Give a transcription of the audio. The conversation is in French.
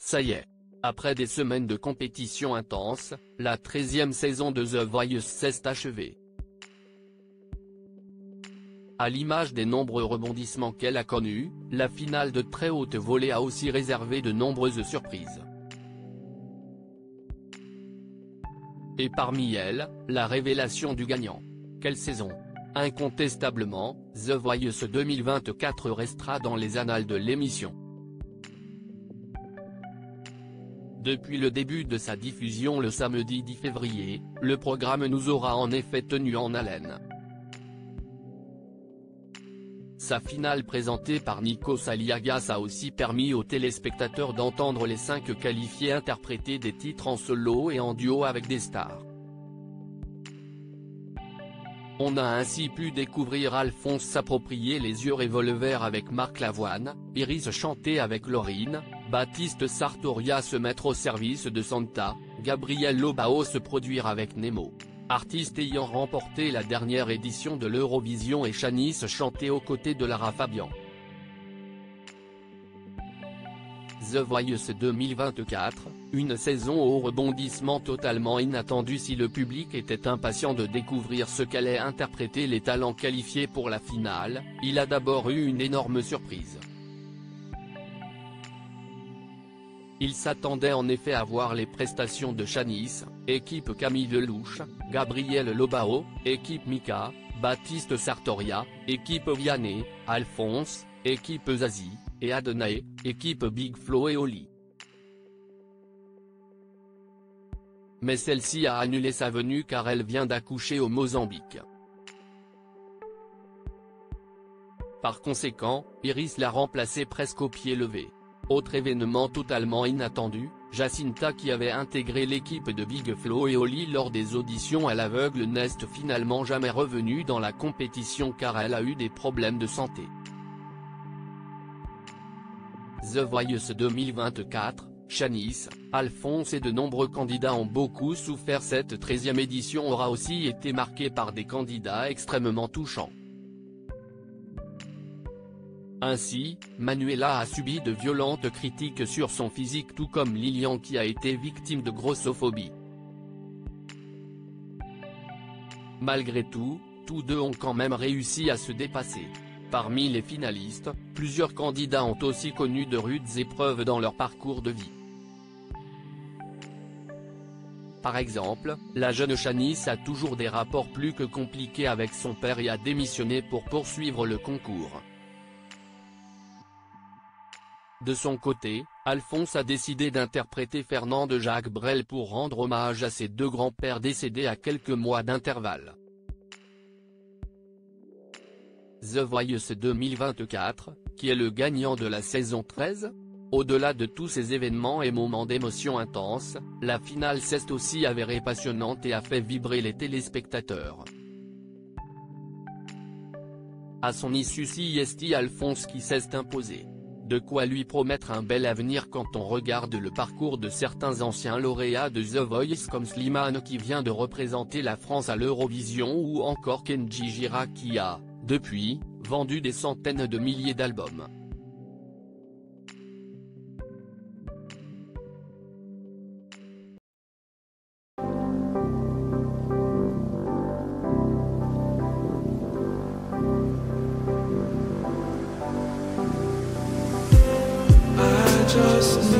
Ça y est. Après des semaines de compétition intense, la 13e saison de The Voice s'est achevée. À l'image des nombreux rebondissements qu'elle a connus, la finale de très haute volée a aussi réservé de nombreuses surprises. Et parmi elles, la révélation du gagnant. Quelle saison! Incontestablement, The Voice 2024 restera dans les annales de l'émission. Depuis le début de sa diffusion le samedi 10 février, le programme nous aura en effet tenu en haleine. Sa finale présentée par Nikos Aliagas a aussi permis aux téléspectateurs d'entendre les 5 qualifiés interpréter des titres en solo et en duo avec des stars. On a ainsi pu découvrir Alphonse s'approprier les yeux revolver avec Marc Lavoine, Iris chanter avec Lauryn, Baptiste Sartoria se mettre au service de Santa, Gabriel Lobao se produire avec Nemo. Artiste ayant remporté la dernière édition de l'Eurovision et Shanice chanter aux côtés de Lara Fabian. The Voice 2024, une saison au rebondissement totalement inattendu si le public était impatient de découvrir ce qu'allaient interpréter les talents qualifiés pour la finale, il a d'abord eu une énorme surprise. Il s'attendait en effet à voir les prestations de Shanice, équipe Camille Lelouch, Gabriel Lobao, équipe Mika, Baptiste Sartoria, équipe Vianney, Alphonse, équipe Zazie, et Adnae, équipe Big Flo et Oli. Mais celle-ci a annulé sa venue car elle vient d'accoucher au Mozambique. Par conséquent, Iris l'a remplacée presque au pied levé. Autre événement totalement inattendu, Jacinta qui avait intégré l'équipe de Big Flo et Oli lors des auditions à l'aveugle n'est finalement jamais revenue dans la compétition car elle a eu des problèmes de santé. The Voice 2024, Shanice, Alphonse et de nombreux candidats ont beaucoup souffert. Cette 13e édition aura aussi été marquée par des candidats extrêmement touchants. Ainsi, Manuela a subi de violentes critiques sur son physique tout comme Lilian qui a été victime de grossophobie. Malgré tout, tous deux ont quand même réussi à se dépasser. Parmi les finalistes, plusieurs candidats ont aussi connu de rudes épreuves dans leur parcours de vie. Par exemple, la jeune Shanice a toujours des rapports plus que compliqués avec son père et a démissionné pour poursuivre le concours. De son côté, Alphonse a décidé d'interpréter Fernand de Jacques Brel pour rendre hommage à ses deux grands-pères décédés à quelques mois d'intervalle. The Voice 2024, qui est le gagnant de la saison 13 ? Au-delà de tous ces événements et moments d'émotion intense, la finale s'est aussi avérée passionnante et a fait vibrer les téléspectateurs. À son issue c'est Alphonse qui s'est imposé. De quoi lui promettre un bel avenir quand on regarde le parcours de certains anciens lauréats de The Voice comme Slimane qui vient de représenter la France à l'Eurovision ou encore Kenji Girac qui a, depuis, vendu des centaines de milliers d'albums. Just